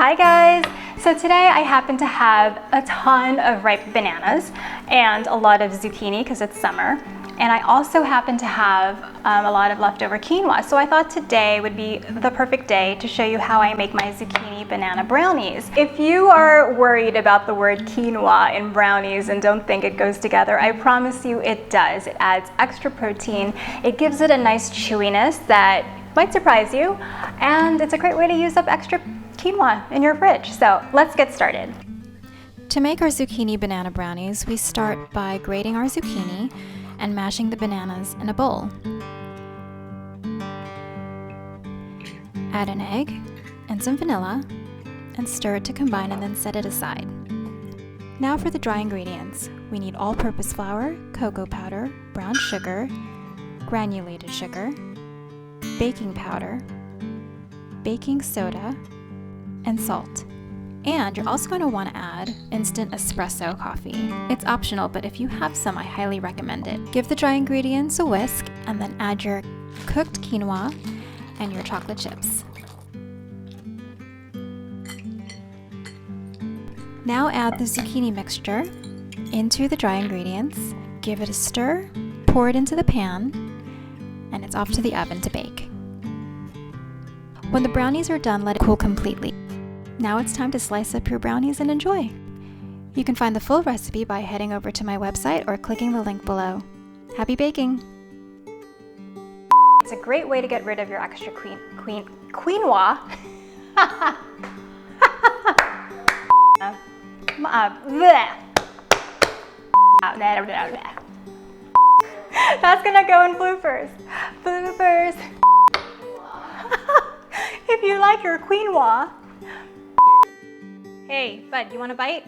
Hi guys! So today I happen to have a ton of ripe bananas and a lot of zucchini because it's summer. And I also happen to have a lot of leftover quinoa. So I thought today would be the perfect day to show you how I make my zucchini banana brownies. If you are worried about the word quinoa in brownies and don't think it goes together, I promise you it does. It adds extra protein. It gives it a nice chewiness that might surprise you. And it's a great way to use up extra quinoa in your fridge. So let's get started. To make our zucchini banana brownies, we start by grating our zucchini and mashing the bananas in a bowl. Add an egg and some vanilla and stir it to combine and then set it aside. Now for the dry ingredients. We need all-purpose flour, cocoa powder, brown sugar, granulated sugar, baking powder, baking soda, and salt. And you're also going to want to add instant espresso coffee. It's optional, but if you have some, I highly recommend it. Give the dry ingredients a whisk and then add your cooked quinoa and your chocolate chips. Now add the zucchini mixture into the dry ingredients, give it a stir, pour it into the pan, and it's off to the oven to bake. When the brownies are done, let it cool completely. Now it's time to slice up your brownies and enjoy. You can find the full recipe by heading over to my website or clicking the link below. Happy baking! It's a great way to get rid of your extra quinoa. That's gonna go in bloopers. Bloopers. If you like your quinoa. Hey, bud, you want a bite?